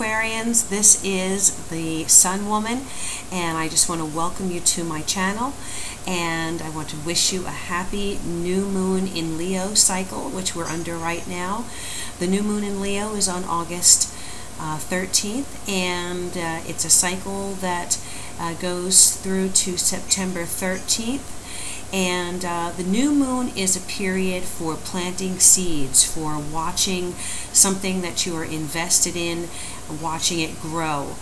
Aquarians, this is the Sun Woman, and I just want to welcome you to my channel, and I want to wish you a happy new moon in Leo cycle, which we're under right now. The new moon in Leo is on August 13th, and it's a cycle that goes through to September 13th. And the new moon is a period for planting seeds, for watching something that you are invested in, watching it grow,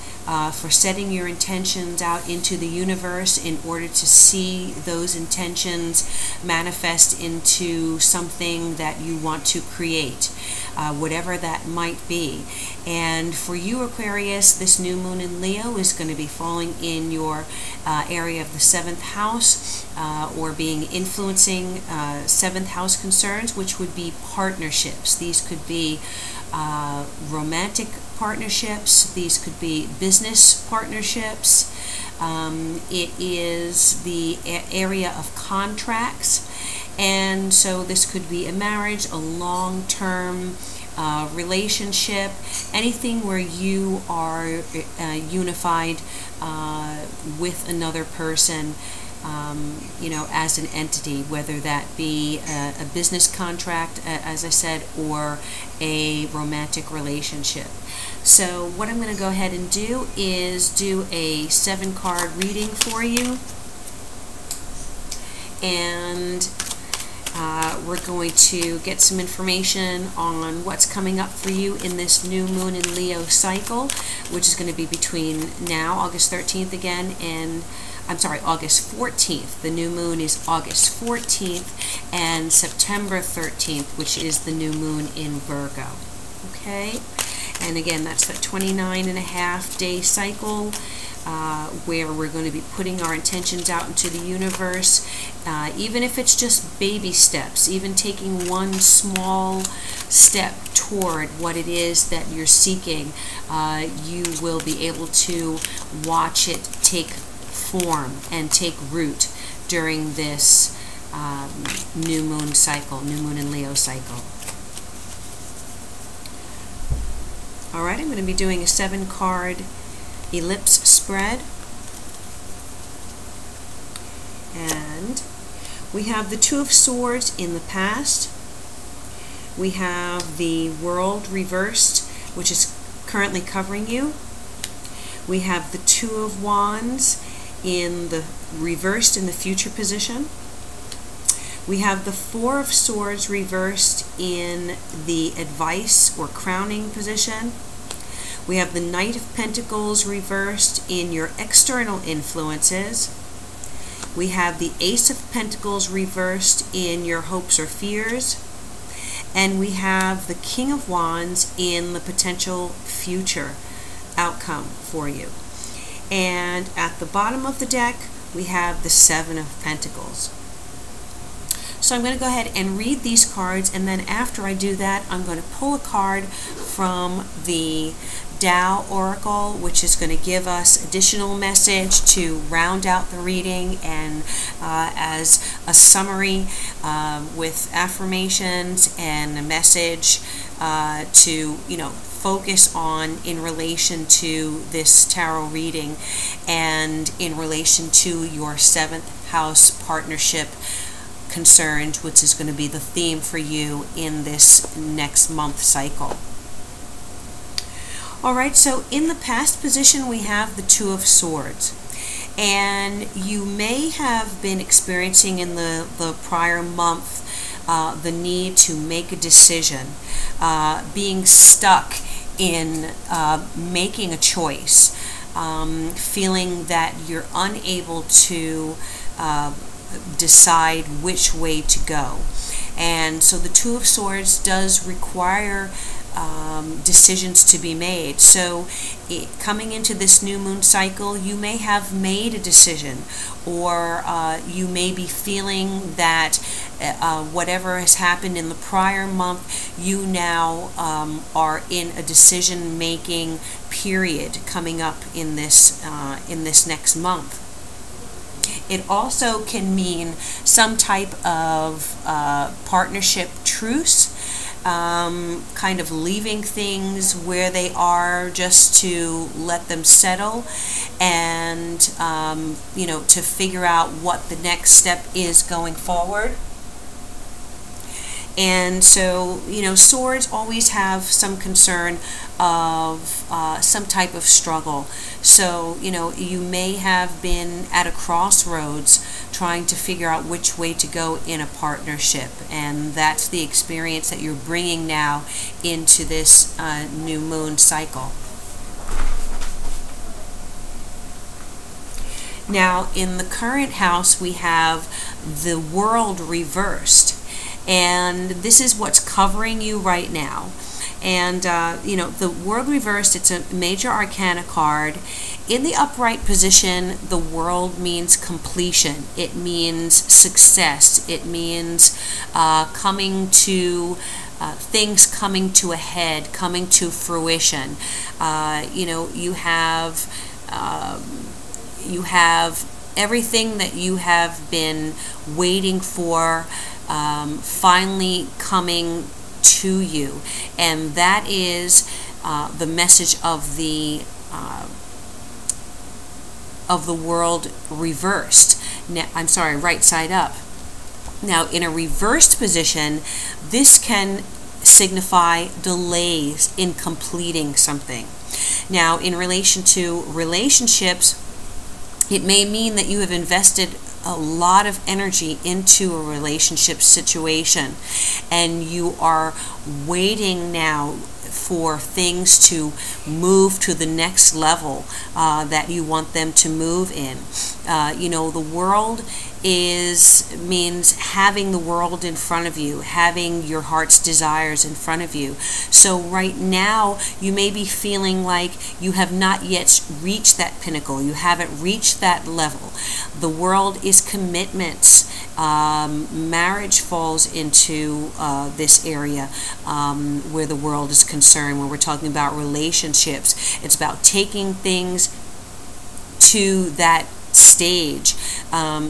for setting your intentions out into the universe in order to see those intentions manifest into something that you want to create, whatever that might be. And for you, Aquarius, this new moon in Leo is going to be falling in your area of the 7th house, or being influencing 7th house concerns, which would be partnerships. These could be romantic partnerships, these could be business partnerships. It is the area of contracts, and so this could be a marriage, a long-term relationship, anything where you are unified with another person, you know, as an entity, whether that be a business contract, as I said, or a romantic relationship. So what I'm going to go ahead and do is do a 7-card reading for you, and we're going to get some information on what's coming up for you in this new moon in Leo cycle, which is going to be between now, August 13th again, and I'm sorry, August 14th. The new moon is August 14th, and September 13th, which is the new moon in Virgo. Okay? And again, that's that 29.5-day cycle where we're going to be putting our intentions out into the universe, even if it's just baby steps, even taking one small step toward what it is that you're seeking. You will be able to watch it take form and take root during this new moon cycle, new moon in Leo cycle. Alright, I'm going to be doing a 7-card ellipse spread, and we have the Two of Swords in the past, we have the World reversed, which is currently covering you, we have the Two of Wands in the reversed in the future position, we have the Four of Swords reversed in the advice or crowning position. We have the Knight of Pentacles reversed in your external influences. We have the Ace of Pentacles reversed in your hopes or fears. And we have the King of Wands in the potential future outcome for you. And at the bottom of the deck, we have the Seven of Pentacles. So I'm going to go ahead and read these cards, and then after I do that, I'm going to pull a card from the Tao Oracle, which is going to give us additional message to round out the reading, and as a summary with affirmations and a message to, you know, focus on in relation to this tarot reading and in relation to your 7th house partnership concerns, which is going to be the theme for you in this next month cycle. Alright, so in the past position we have the Two of Swords, and you may have been experiencing in the prior month the need to make a decision, being stuck in making a choice, feeling that you're unable to decide which way to go. And so the Two of Swords does require decisions to be made. So coming into this new moon cycle, you may have made a decision, or you may be feeling that whatever has happened in the prior month, you now are in a decision-making period coming up in this next month. It also can mean some type of partnership truce kind of leaving things where they are just to let them settle, and you know, to figure out what the next step is going forward. And so, you know, swords always have some concern of some type of struggle. So, you know, you may have been at a crossroads trying to figure out which way to go in a partnership. And that's the experience that you're bringing now into this new moon cycle. Now, in the current house, we have the world reversed. And this is what's covering you right now. And, you know, the world reversed, it's a major arcana card. In the upright position, the world means completion. It means success. It means coming to, things coming to a head, coming to fruition. You know, you have everything that you have been waiting for finally coming to you, and that is the message of the world reversed. Now, I'm sorry, right side up. Now, in a reversed position, this can signify delays in completing something. Now, in relation to relationships, it may mean that you have invested a lot of energy into a relationship situation, and you are waiting now for things to move to the next level that you want them to move in. You know, the world means having the world in front of you, having your heart's desires in front of you. So right now, you may be feeling like you have not yet reached that pinnacle. You haven't reached that level. The world is commitments. Marriage falls into this area where the world is concerned, when we're talking about relationships. It's about taking things to that stage,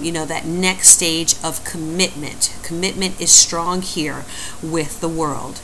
you know, that next stage of commitment. Commitment is strong here with the world.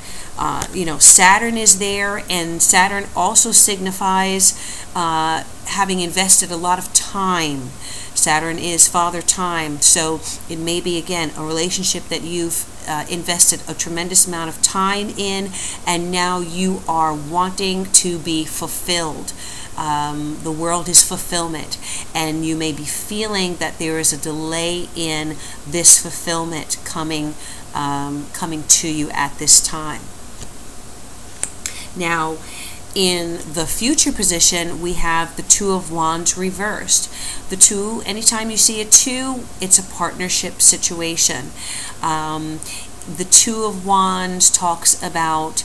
You know, Saturn is there, and Saturn also signifies having invested a lot of time. Saturn is father time, so it may be, again, a relationship that you've invested a tremendous amount of time in, and now you are wanting to be fulfilled. The world is fulfillment, and you may be feeling that there is a delay in this fulfillment coming to you at this time. Now, in the future position, we have the Two of Wands reversed. The two, anytime you see a two, it's a partnership situation. The Two of Wands talks about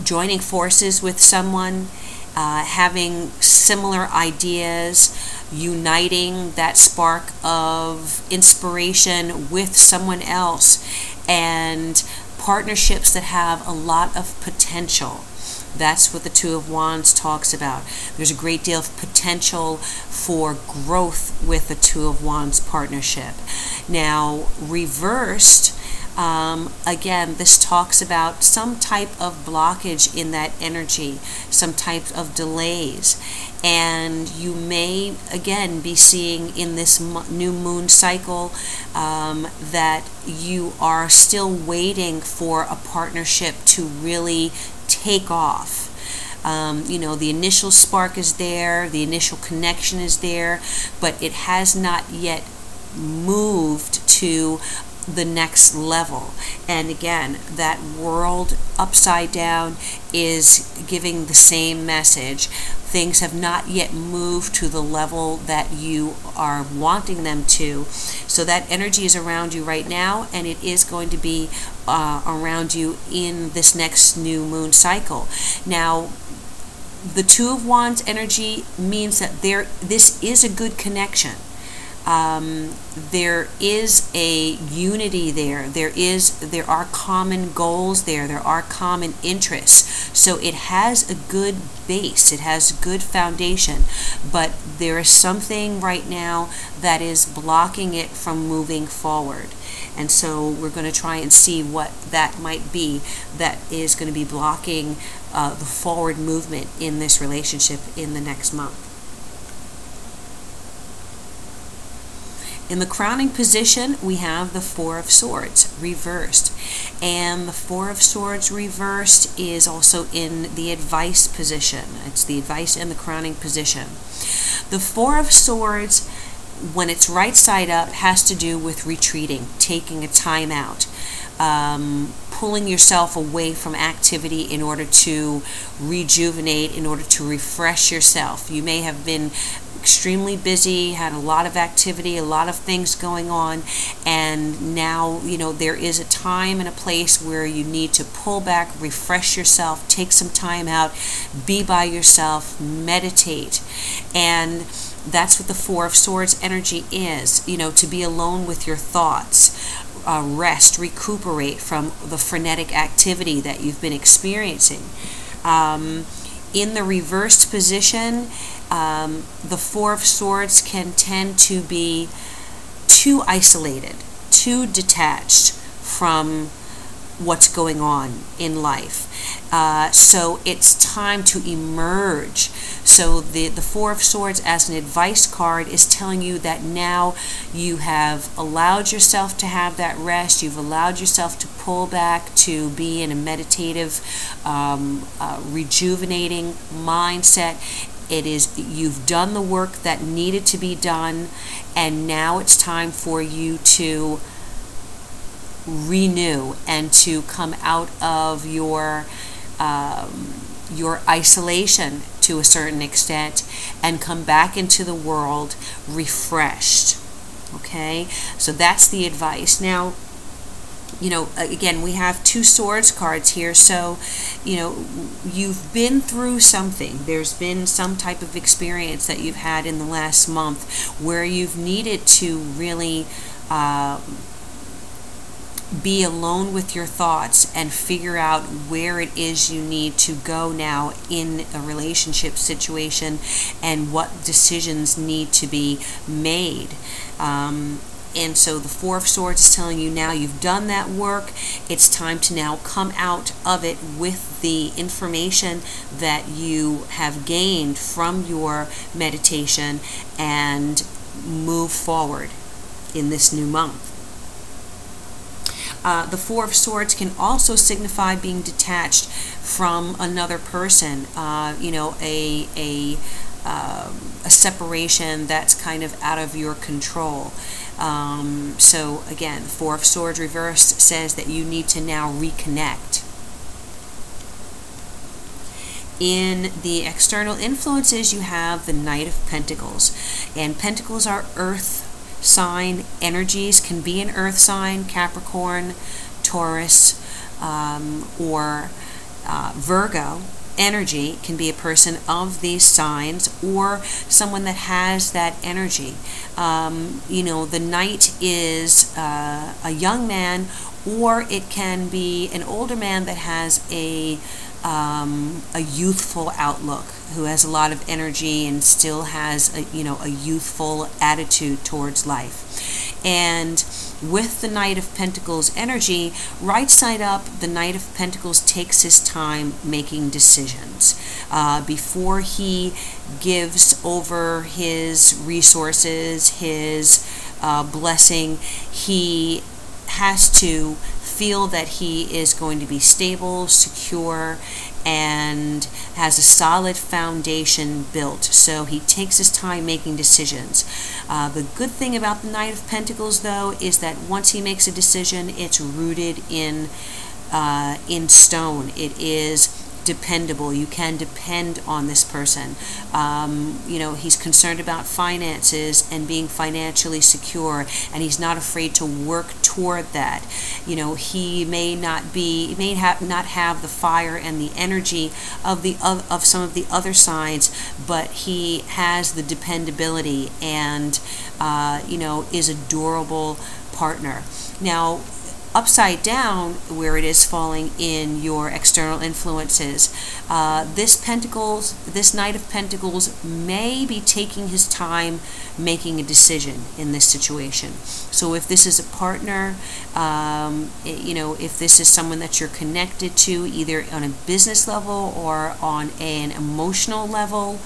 joining forces with someone, having similar ideas, uniting that spark of inspiration with someone else, and partnerships that have a lot of potential. That's what the Two of Wands talks about. There's a great deal of potential for growth with the Two of Wands partnership. Now, reversed, again, this talks about some type of blockage in that energy, some type of delays. And you may, again, be seeing in this new moon cycle that you are still waiting for a partnership to really take off. You know, the initial spark is there, the initial connection is there, but it has not yet moved to the next level. And again, that world upside down is giving the same message. Things have not yet moved to the level that you are wanting them to. So that energy is around you right now, and it is going to be around you in this next new moon cycle. Now, the Two of Wands energy means that this is a good connection. there is a unity there. There are common goals there. There are common interests. So it has a good base. It has a good foundation. But there is something right now that is blocking it from moving forward. And so we're going to try and see what that might be that is going to be blocking the forward movement in this relationship in the next month. In the crowning position, we have the Four of Swords reversed. And the Four of Swords reversed is also in the advice position. It's the advice and the crowning position. The Four of Swords, when it's right side up, has to do with retreating, taking a time out, pulling yourself away from activity in order to rejuvenate, in order to refresh yourself. You may have been extremely busy, had a lot of activity, a lot of things going on, and now, you know, there is a time and a place where you need to pull back, refresh yourself, take some time out, be by yourself, meditate. And that's what the Four of Swords energy is, you know, to be alone with your thoughts, rest, recuperate from the frenetic activity that you've been experiencing. In the reversed position, the Four of Swords can tend to be too isolated, too detached from what's going on in life. So it's time to emerge. So the Four of Swords as an advice card is telling you that now you have allowed yourself to have that rest, you've allowed yourself to pull back, to be in a meditative, rejuvenating mindset. You've done the work that needed to be done, and now it's time for you to renew and to come out of your isolation to a certain extent and come back into the world refreshed. Okay, so that's the advice. Now, you know, again, we have two swords cards here, so, you know, you've been through something. There's been some type of experience that you've had in the last month where you've needed to really be alone with your thoughts and figure out where it is you need to go now in a relationship situation and what decisions need to be made. And so the Four of Swords is telling you now you've done that work. It's time to now come out of it with the information that you have gained from your meditation and move forward in this new month. The Four of Swords can also signify being detached from another person, you know, a separation that's kind of out of your control. So again, Four of Swords reversed says that you need to now reconnect. In the external influences, you have the Knight of Pentacles, and Pentacles are earth sign energies, can be an earth sign, Capricorn, Taurus, or Virgo. Energy can be a person of these signs or someone that has that energy. You know, the Knight is a young man, or it can be an older man that has a youthful outlook, who has a lot of energy and still has a youthful attitude towards life. And with the Knight of Pentacles energy, right side up, the Knight of Pentacles takes his time making decisions. Before he gives over his resources, his blessing, he has to feel that he is going to be stable, secure, and has a solid foundation built. So he takes his time making decisions. The good thing about the Knight of Pentacles, though, is that once he makes a decision, it's rooted in stone. It is dependable. You can depend on this person. You know, he's concerned about finances and being financially secure, and he's not afraid to work toward that. You know, he may not have the fire and the energy of some of the other signs, but he has the dependability and you know, is a durable partner. Now, upside down, where it is falling in your external influences, this Knight of Pentacles may be taking his time making a decision in this situation. So if this is a partner, you know, if this is someone that you're connected to, either on a business level or on an emotional level,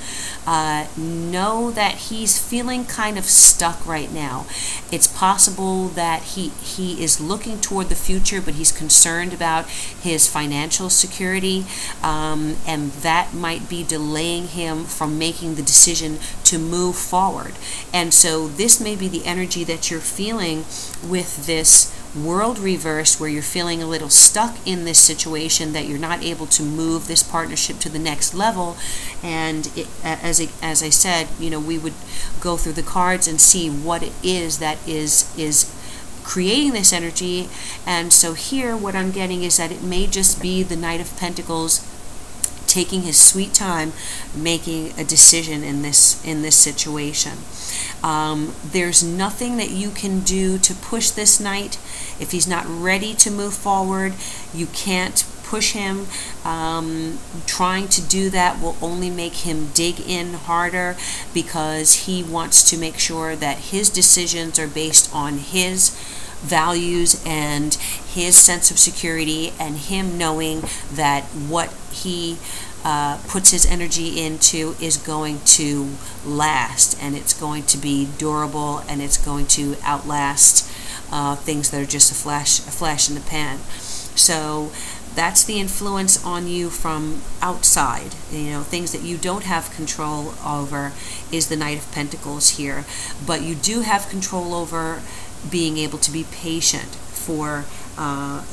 know that he's feeling kind of stuck right now. It's possible that he is looking toward the future, but he's concerned about his financial security, and that might be delaying him from making the decision to move forward. And so this may be the energy that you're feeling with this world reverse, where you're feeling a little stuck in this situation, that you're not able to move this partnership to the next level. And as I said, you know, we would go through the cards and see what it is that is creating this energy. And so here what I'm getting is that it may just be the Knight of Pentacles taking his sweet time making a decision in this situation. There's nothing that you can do to push this knight. If he's not ready to move forward, you can't push him. Trying to do that will only make him dig in harder, because he wants to make sure that his decisions are based on his values and his sense of security, and him knowing that what he puts his energy into is going to last, and it's going to be durable, and it's going to outlast things that are just a flash in the pan. So that's the influence on you from outside. You know, things that you don't have control over is the Knight of Pentacles here, but you do have control over being able to be patient for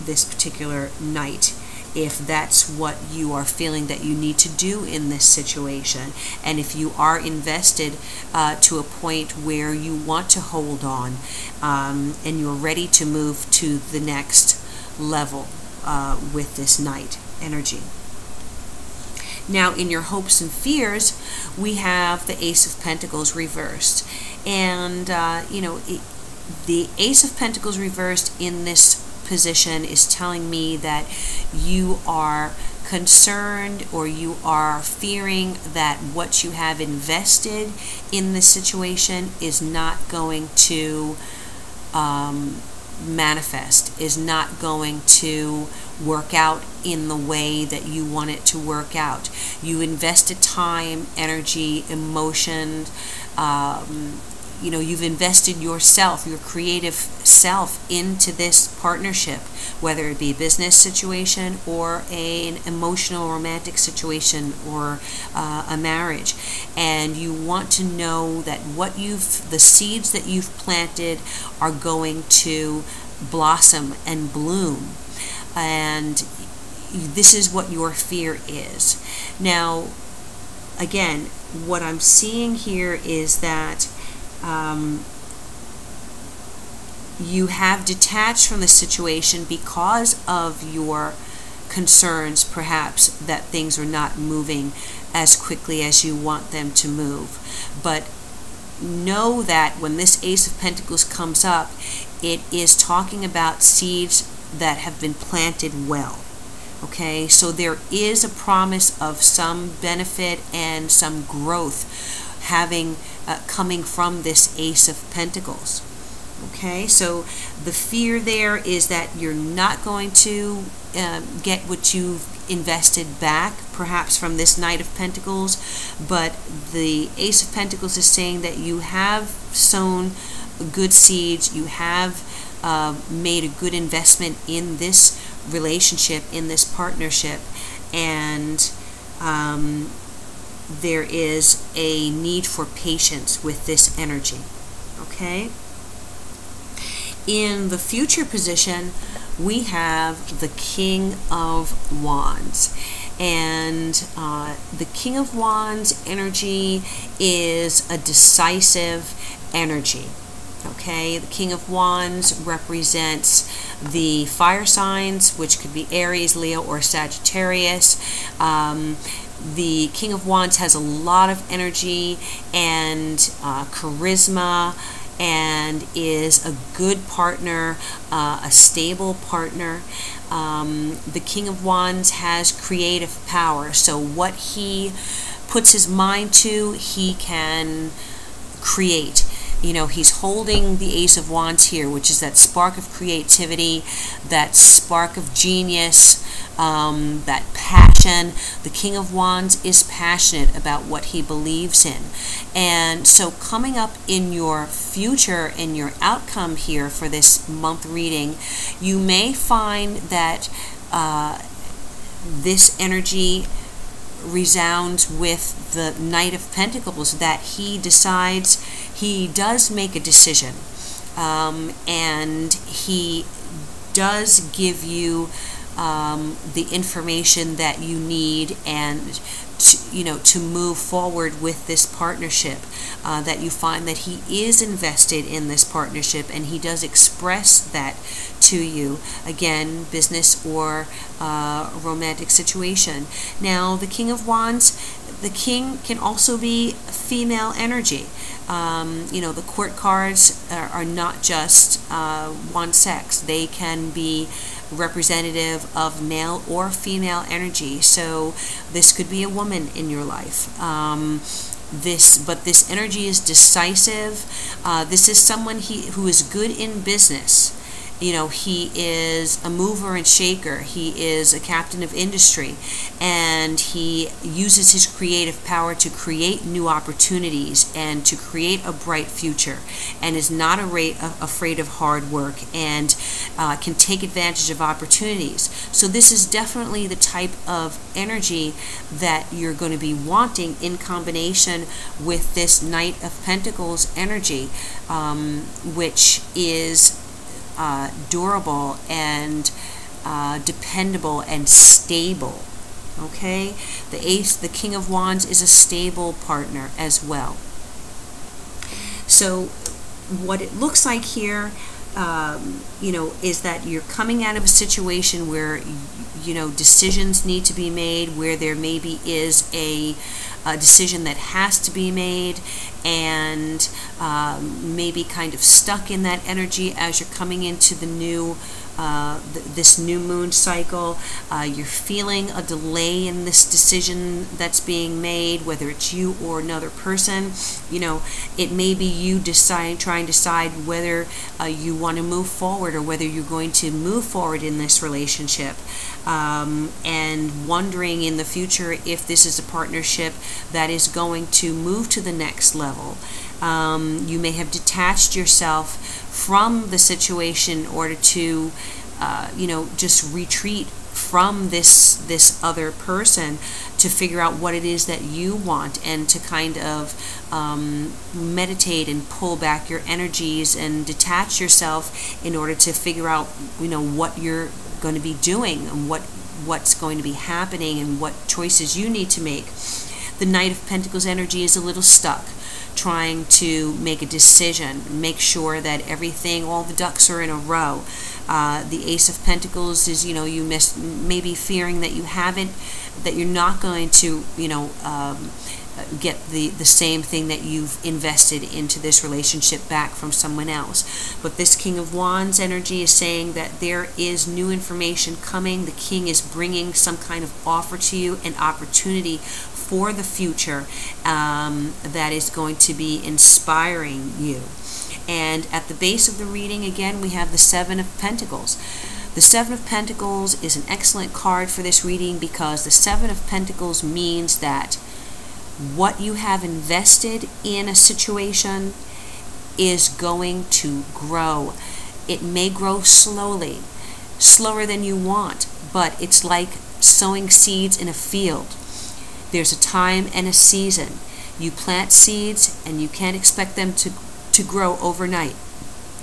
this particular knight, if that's what you are feeling that you need to do in this situation. And if you are invested to a point where you want to hold on, and you're ready to move to the next level with this knight energy. Now, in your hopes and fears, we have the Ace of Pentacles reversed. And, you know, the Ace of Pentacles reversed in this position is telling me that you are concerned, or you are fearing that what you have invested in this situation is not going to manifest, is not going to work out in the way that you want it to work out. You invested time, energy, emotion, you know, you've invested yourself, your creative self, into this partnership, whether it be a business situation or an emotional romantic situation or a marriage. And you want to know that the seeds that you've planted are going to blossom and bloom. And this is what your fear is. Now, again, what I'm seeing here is that you have detached from the situation because of your concerns, perhaps, that things are not moving as quickly as you want them to move. But know that when this Ace of Pentacles comes up, it is talking about seeds that have been planted well. Okay, so there is a promise of some benefit and some growth coming from this Ace of Pentacles. Okay, so the fear there is that you're not going to get what you've invested back, perhaps from this Knight of Pentacles, but the Ace of Pentacles is saying that you have sown good seeds, you have made a good investment in this relationship, in this partnership, and there is a need for patience with this energy. Okay? In the future position, we have the King of Wands. And the King of Wands energy is a decisive energy. Okay, the King of Wands represents the fire signs, which could be Aries, Leo, or Sagittarius. The King of Wands has a lot of energy and charisma, and is a good partner, a stable partner. The King of Wands has creative power, so what he puts his mind to, he can create. You know, he's holding the Ace of Wands here, which is that spark of creativity, that spark of genius, that passion. The King of Wands is passionate about what he believes in. And so coming up in your future, in your outcome here for this month reading, you may find that this energy resounds with the Knight of Pentacles, that he decides, he does make a decision, and he does give you the information that you need, and to move forward with this partnership, that you find that he is invested in this partnership, and he does express that to you, again, business or romantic situation. Now, the King of Wands, the King can also be female energy. The court cards are not just one sex. They can be representative of male or female energy. So this could be a woman in your life. But this energy is decisive. This is someone who is good in business. He is a mover and shaker. He is a captain of industry, and he uses his creative power to create new opportunities and to create a bright future, and is not afraid of hard work, and can take advantage of opportunities. So this is definitely the type of energy that you're going to be wanting in combination with this Knight of Pentacles energy, which is durable and dependable and stable. Okay, the King of Wands is a stable partner as well. So what it looks like here, is that you're coming out of a situation where decisions need to be made, where there maybe is a decision that has to be made, and maybe kind of stuck in that energy as you're coming into the new this new moon cycle. You're feeling a delay in this decision that's being made, whether it's you or another person. It may be you trying to decide whether you want to move forward, or whether you're going to move forward in this relationship, and wondering in the future if this is a partnership that is going to move to the next level. You may have detached yourself from the situation in order to, just retreat from this other person, to figure out what it is that you want, and to kind of meditate and pull back your energies and detach yourself in order to figure out, what you're going to be doing, and what's going to be happening, and what choices you need to make. The Knight of Pentacles energy is a little stuck, trying to make a decision, make sure that everything, all the ducks are in a row. The Ace of Pentacles is, you maybe fearing that you're not going to, get the same thing that you've invested into this relationship back from someone else. But this King of Wands energy is saying that there is new information coming. The King is bringing some kind of offer to you, an opportunity for the future that is going to be inspiring you. And at the base of the reading, again, we have the Seven of Pentacles. The Seven of Pentacles is an excellent card for this reading, because the Seven of Pentacles means that what you have invested in a situation is going to grow. It may grow slowly, slower than you want, but it's like sowing seeds in a field. There's a time and a season. You plant seeds, and you can't expect them to grow overnight.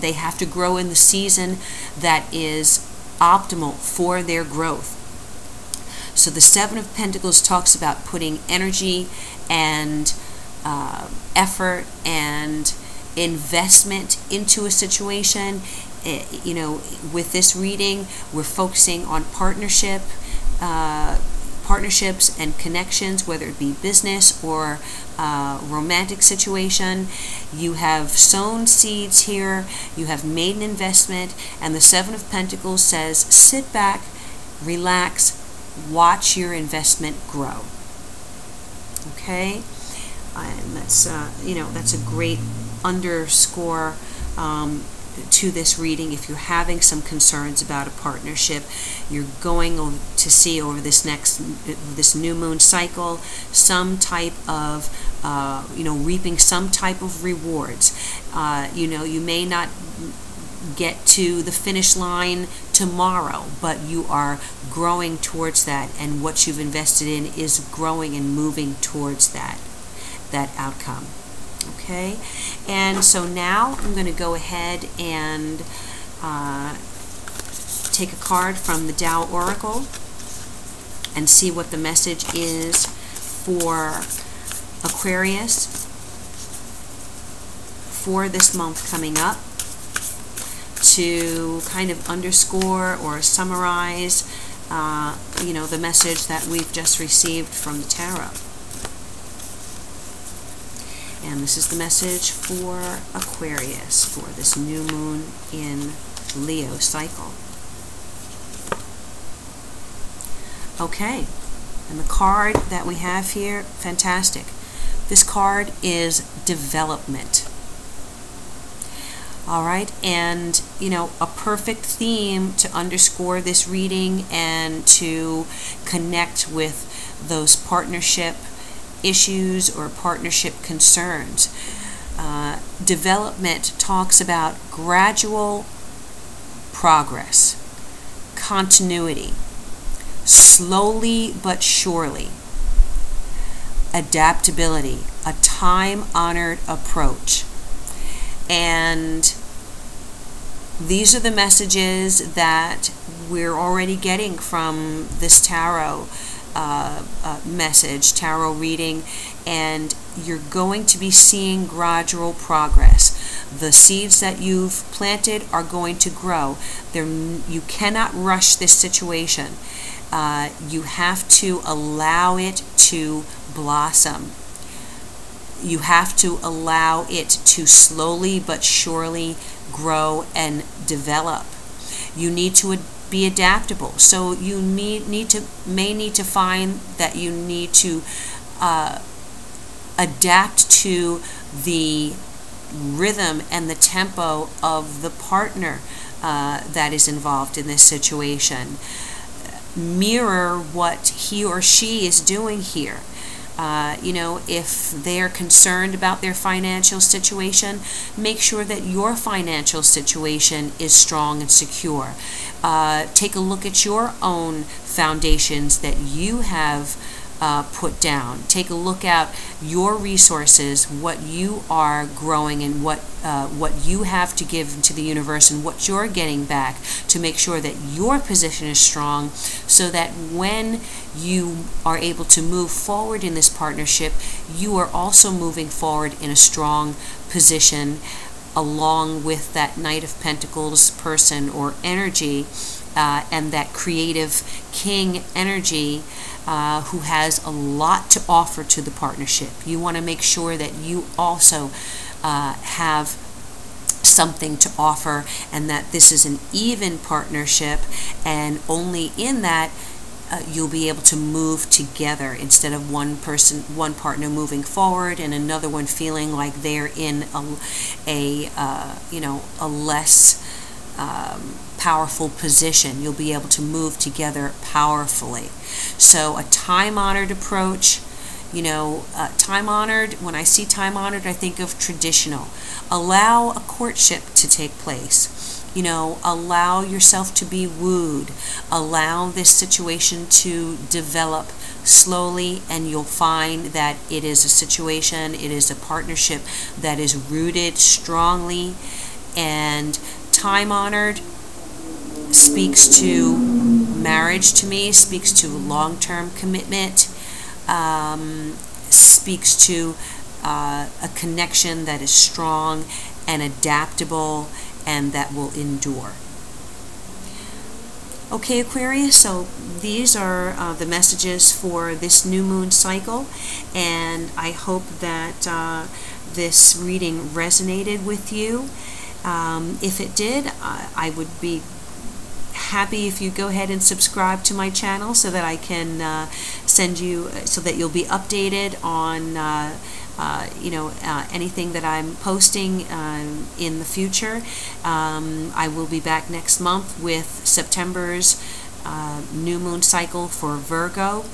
They have to grow in the season that is optimal for their growth. So the Seven of Pentacles talks about putting energy and effort and investment into a situation. You know, with this reading, we're focusing on partnerships and connections, whether it be business or romantic situation. You have sown seeds here, you have made an investment, and the Seven of Pentacles says sit back, relax, watch your investment grow. Okay, and that's you know, that's a great underscore to this reading. If you're having some concerns about a partnership, you're going to see over this new moon cycle some type of you know, reaping some type of rewards. You know, you may not get to the finish line tomorrow, but you are growing towards that, and what you've invested in is growing and moving towards that outcome. Okay, and so now I'm going to go ahead and take a card from the Tao Oracle and see what the message is for Aquarius for this month coming up, to kind of underscore or summarize you know, the message that we've just received from the tarot. And this is the message for Aquarius for this new moon in Leo cycle. Okay, and the card that we have here, fantastic. This card is development. All right, and you know, a perfect theme to underscore this reading and to connect with those partnership issues or partnership concerns. Development talks about gradual progress, continuity, slowly but surely, adaptability, a time-honored approach. And these are the messages that we're already getting from this tarot message, tarot reading, and you're going to be seeing gradual progress. The seeds that you've planted are going to grow. You cannot rush this situation. You have to allow it to blossom. You have to allow it to slowly but surely grow and develop. You need to be adaptable. So you may need to find that you need to adapt to the rhythm and the tempo of the partner that is involved in this situation. Mirror what he or she is doing here. You know, if they're concerned about their financial situation, make sure that your financial situation is strong and secure. Take a look at your own foundations that you have put down. Take a look at your resources, what you are growing, and what you have to give to the universe and what you're getting back, to make sure that your position is strong, so that when you are able to move forward in this partnership, you are also moving forward in a strong position along with that Knight of Pentacles person or energy, and that creative king energy, who has a lot to offer to the partnership. You want to make sure that you also have something to offer, and that this is an even partnership, and only in that you'll be able to move together, instead of one partner moving forward and another one feeling like they're in a less powerful position. You'll be able to move together powerfully. So a time-honored approach, you know, time-honored, when I see time-honored, I think of traditional. Allow a courtship to take place. You know, allow yourself to be wooed. Allow this situation to develop slowly, and you'll find that it is a situation, it is a partnership that is rooted strongly. And time-honored speaks to marriage marriage to me speaks to long-term commitment, speaks to a connection that is strong and adaptable and that will endure. Okay, Aquarius, so these are the messages for this new moon cycle, and I hope that this reading resonated with you. If it did, I would be happy if you go ahead and subscribe to my channel so that I can send you, so that you'll be updated on anything that I'm posting in the future. I will be back next month with September's new moon cycle for Virgo.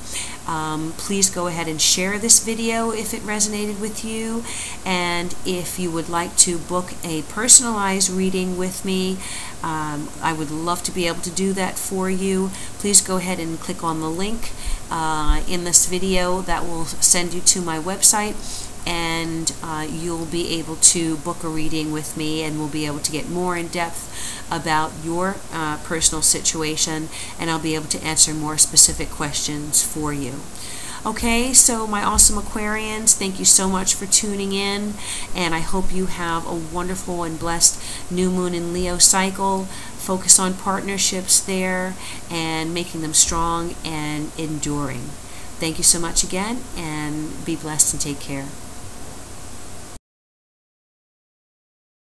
Please go ahead and share this video if it resonated with you, and if you would like to book a personalized reading with me, I would love to be able to do that for you. Please go ahead and click on the link in this video that will send you to my website, and you'll be able to book a reading with me, and we'll be able to get more in depth about your personal situation, and I'll be able to answer more specific questions for you. Okay, so my awesome Aquarians, thank you so much for tuning in, and I hope you have a wonderful and blessed new moon in Leo cycle. Focus on partnerships there and making them strong and enduring. Thank you so much again, and be blessed and take care.